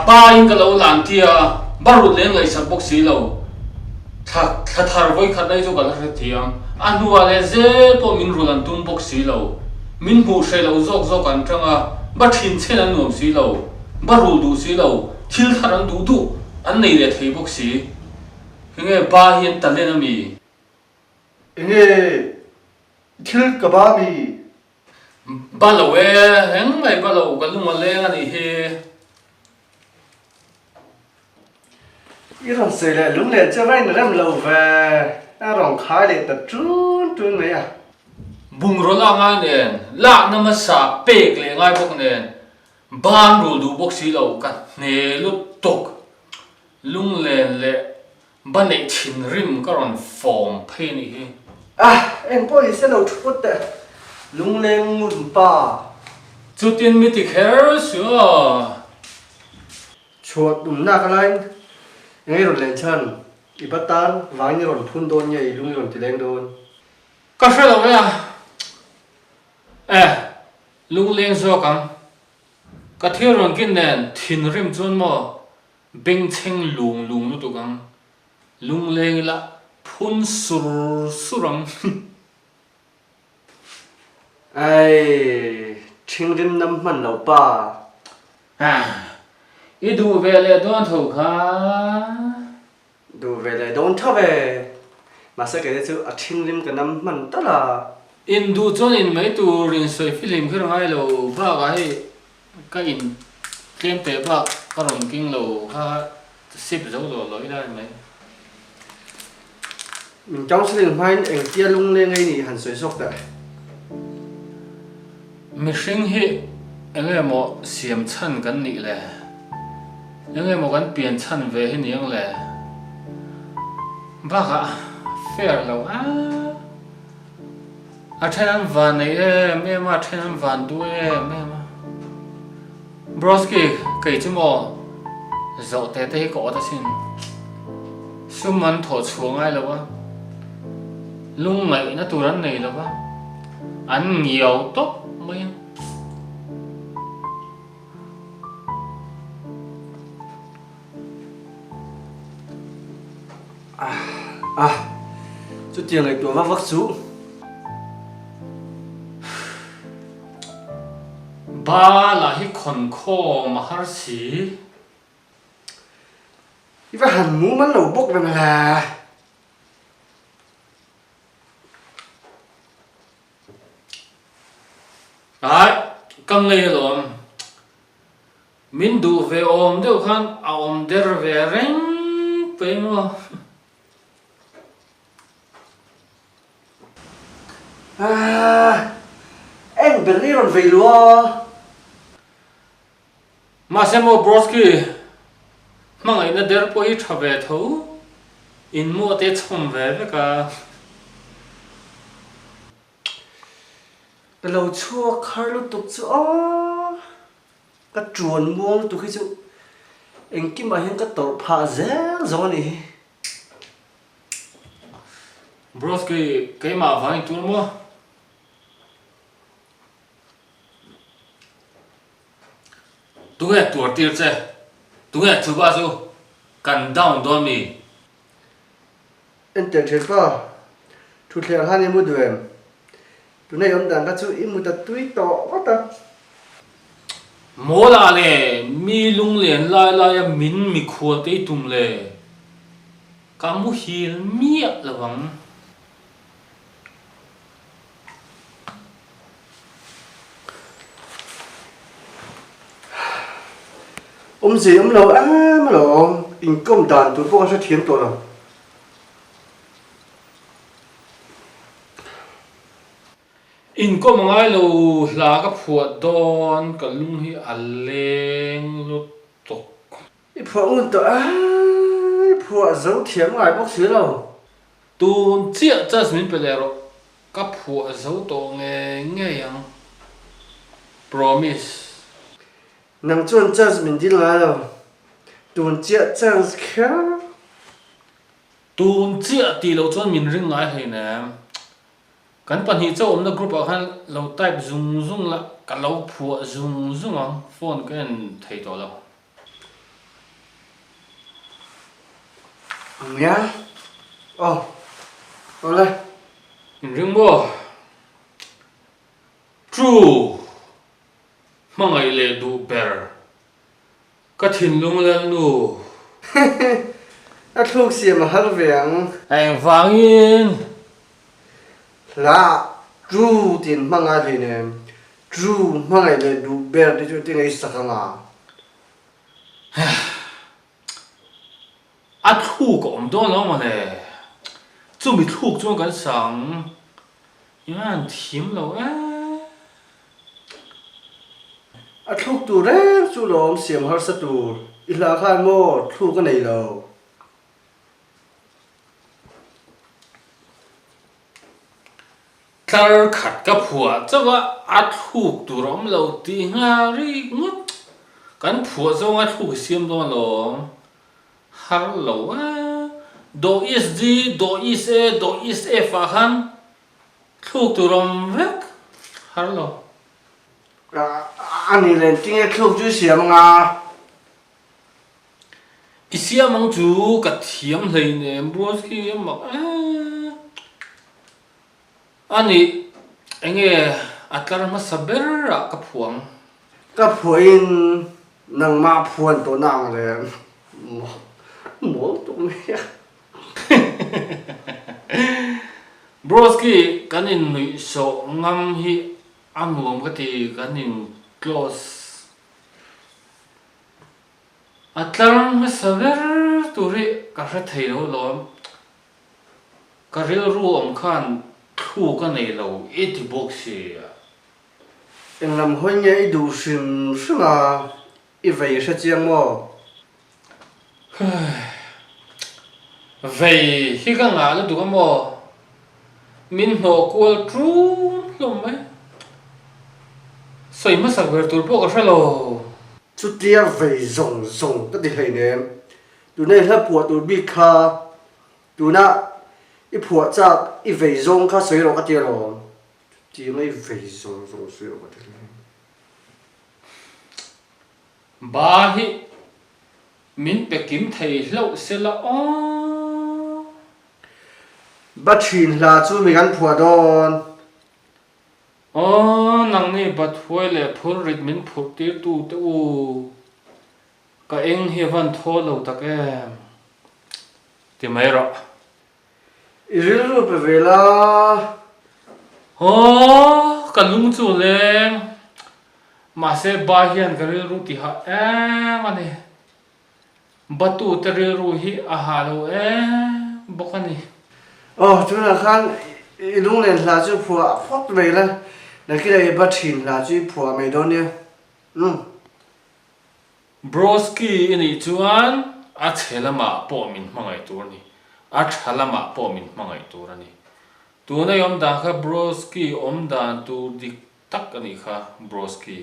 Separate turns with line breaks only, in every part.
ba in ka lo lan tia barut leng ngai sak bok si lo tha thar voi khat nai jo ka la thiam anua le ze to min rulan tum bok si lo min hu sei lo zok zok kan tanga ba thin chen an nuam si lo barul du si lo thil tharan du du an nei le thei bok si nge ba hian talen ami
nge thil ka ba mi
ba lo we heng mai ba lo ka lu ma le ani he
iron sei le lung le cha vai na ram lo ve a rong khai le ta trun trun mai à
bung ro la ngai nen la na ma sa pek le ngai bok nen ban ru du bok si lo ka ne lu tok lung len le ba nei thin rim ka ron form phe ni he
em poi se lo thut ta lung le mun pa
chu tin mi ti kher su
chuột đùm na cái này ngay rồi lên chân ibatan vang như rồi phun đôn nhảy lung rồi thì lên đôn
ka sa lo ya lung leng zo kam ka thir ron kin nen thin rim chon mo beng cheng lung lung nu tu kam lung leng la phun sur surang
ai chinh rim năm mình lâu pa
i du về le don thầu kha
đủ về lại đón thọ về mà sẽ cái chữ chinh rim cái năm mình tất là
in du chon in mấy tu rin soi film khir ngai lo ba ka in kem te ba ka ron king lo ha sip zo lo loi da mai
mình trong sự linh hoan anh chia lung lên ngay nỉ hẳn sôi sốc đấy
mi sing hi enge mo siam chan kan ni le enge mo kan pian chan ve hi niang le ba ka fair lo a then van nei me ma then van du me ma broski kai chu mo zo te te ko ta sin sum man tho chuang ai lo wa lung ngai na turan nei lo wa an nhiều tốt mấy
chút tiền này tuổi vác vác xuống
ba là hi khon kho mà har si
cái hẳn muốn bắn lẩu bốc về mà là
đấy căng ngay rồi mình đủ về ôm đều khan ôm der về reng về mà
em biết đi rồi về luôn
mà xem một broski mà ngày nay der po hi thà về thấu in mua tết chồng về với cả
cái lẩu chua khai lúc tục chua cái chuồn muông tụi cái chua anh kim mà hiện cái tổ phá dễ rồi này
broski cái mà vài tuần mua tụi cái tuổi tiệt chứ tụi cái chú ba chú cần down đôi mi
anh tiền tiền pa thu theo hai em mua được tụi này ông đàn cái chú im mua ta túi to quá ta
mô là lệ mi lung liền lai lai min mi khua tê tum lệ cả mu hiền miệng là vắng
ông gì ông lẩu mà lẩu in công đàn tụi bố sẽ thiếm tổ rồi
in có một ngày lâu là cái phuat đòn cái lung hi aleng lút tục
ít phụ ông tổ phụ giấu thiếm ngoài bốc xứ đâu
tuôn chia Jasmine pelero cái phuat giấu tổ nghe nghe yang promise
nằm chuồn chân mình đi lại đâu tuần chia chân khác
tuôn chia thì lâu cho mình ring lại hay nè kan pan hi chom na group khan lo type zoom zoom la ka lo phu zoom zoom ang phone kan thei to lo
nhá ồ lên
rừng bò true mà ngày lệ đủ bèr cái thìn lung lên nu
à thuốc xì mà hăng viếng
anh vang in
là chú tiền mang ai thì nè chú mang ai để đủ bèr để cho tiền ấy sắc à
à thu có ông đó nó mà nè chúng bị thu chúng cái sáng nhưng anh thím lâu á
à thuốc tu đấy chú lom xiêm hơi sát tu ít là khai mô thuốc cái này đâu
thar khát cái phùa chắc là à thu tu rom lâu tí nga ri ngất cái phùa giống à thu xiêm đó lom har lâu á do is gì do is e pha han thu tu rom vek har lâu
anh ấy lên tiếng cái thuốc chú xiêm à
isia mang chu ka thiam hlei ne bros ki ma ani enge atlar ma saber ra ka phuang
cái phơi nang ma phuan to nang le muốn tụi mày
bros ki kanin nui so ngam hi amuam ka ti kanin close atlar ma saber turi ka ra thei lo lo ka rel ru om khan thu ka nei lo eti boxi
em làm hơi nhảy đủ sim sim mà ít vậy sẽ chiang mò
vậy khi các ngã nó đủ mò min hồ quơ tru lắm mấy soi mất sạc về tụi bộ cái fellow
chút tia vậy rồng rồng cái gì này nè tụi này là bùa tụi bị kha tụi na ít bùa cha ít vậy rồng kha sấy rồi cái tia rồi chỉ mấy vậy rồng rồng sấy rồi cái tia
ba hi min pe kim thầy lâu sẽ là o
bắt chuyện là chú mình ăn bùa đòn
nang ni bat huai le phur rit min phur tir tu te u ka eng hi van tho lo tak em ti mai ro
iril ru pe vela
ka lung chu le mà sẽ ba hiền cái rêu ti ha em anh batu cái rêu hi à hà đâu em bốc anh
chú là khăn lúc này là chú bùa phát về là cái này bắt chuyện là chú bùa mày đó nè
broski ini chuan a chela ma po min mangai tur ni a thala ma po min mangai tur ani tu na yom da kha broski om da tu dik tak ani kha broski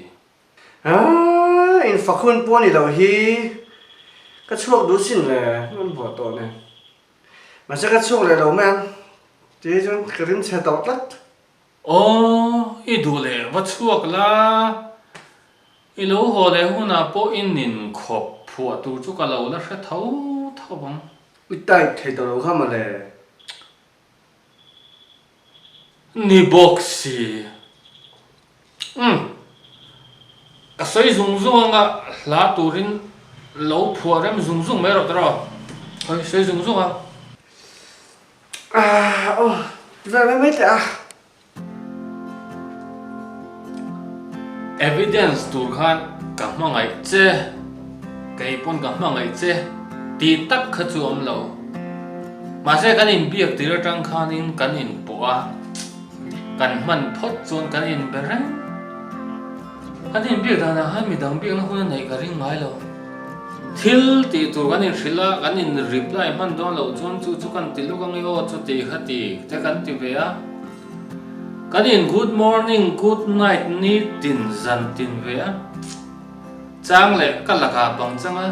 in phát khuôn bùa này đâu hi cái chuột đủ xin là nó bùa to nè mà sao cái chuột này đâu men thì chúng cái rim xe tàu tắt
i du le va chuak la i lo ho le huna po in nin khop phua tu chu ka lo la hre thau thau bang
ít tay thấy tàu không mà nè
ni boxi ka soi zung zung nga la turin lo phua rem zung zung me ro tro oi soi zung zung
về mấy ta
evidence tur khan ka mangai che kai pon ka mangai che ti tak kha chu om lo ma se kan in biak tir tang khan in kan in poa kan man phot chon kan in berang kan in biak da na ha mi dang biak na hun nei ka ring ngai lo thil ti tur kan in hrila kan in reply man don lo chon chu chu kan ti lu kang yo chu ti khati te kan ti ve a kan in good morning good night ni tin zan tin ve a chang le ka laka bang changa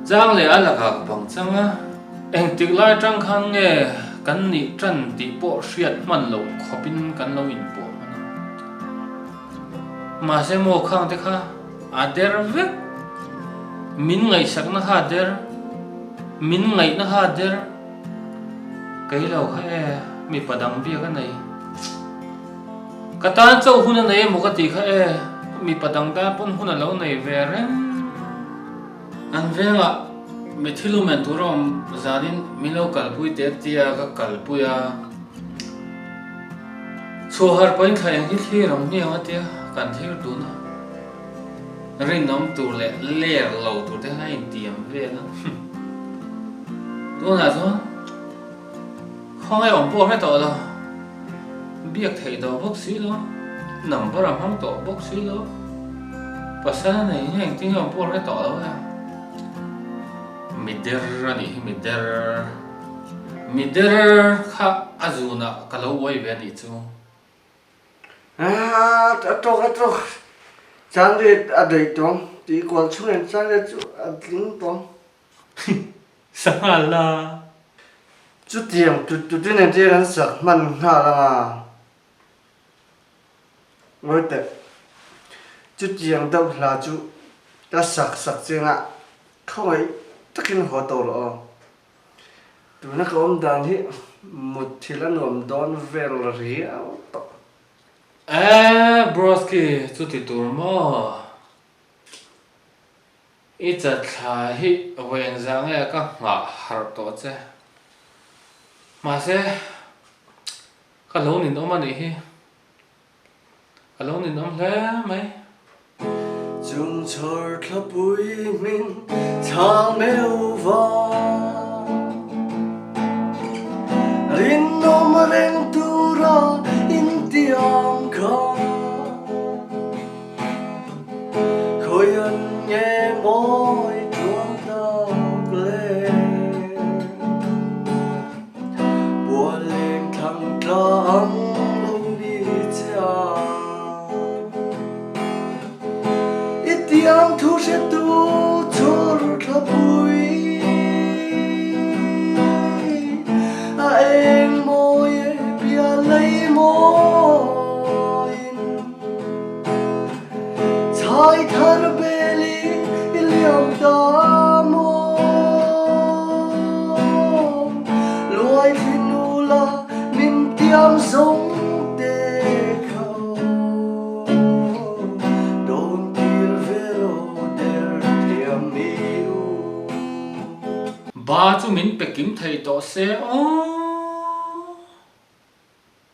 chang le ala ka bang changa eng tik lai tang khan nge kan ni tran ti po hriat man lo khopin kan lo in po ma se mo khang te kha ader vek min ngai sakna kha der min ngai na ha der cái lâu khai mi padang bia cái này cái tan châu hun này một cái tí khai mi padang ta pun hun lâu này về rồi anh về ngạ mi thilu men tu rom gia đình mi lâu kalpui tết tia cái kalpui à số har point khai anh hi rom ni ang tia kan thir tu na rin nom tu le lâu tu te hai tiam về na tu na so không ai ổn bộ hết tội đâu biết thầy đó bốc xí đó nằm vào làm không tổ bốc xí đó và sao này những tiếng ổn bộ hết tội đâu à mider khác azuna kalau quay về đi chú
trâu chẳng đi ở đây trông thì còn chúng mình chẳng đi chú ở lính trông
sao là
chút tiền tụi này chơi ăn sặc mình hà là ngồi tệ chút tiền đâu là chú đã sặc chơi ngạ không ấy tất nhiên họ tổ rồi tụi nó có ông đàn thì một thì là nôm đón về là gì
broski chú thì tụi mò ít chặt hi quen rằng ấy các ngã hở tổ chứ mà sẽ cái lâu nên ông mà này cái lâu nên ông thế mấy
chúng tôi là bụi mình thang mèo vàng rin nom ren tu ra in tiang ca khơi anh nghe môi chuông tao lên bùa lên thằng trắng lông đi cha ít tiang thu sẽ tu cho là bụi anh môi bia lấy môi thái thar beli iliam ta mô loài finula min tiam giống tê khâu don tir vero der tiam miu
ba chú mình bị kiếm thầy tổ xe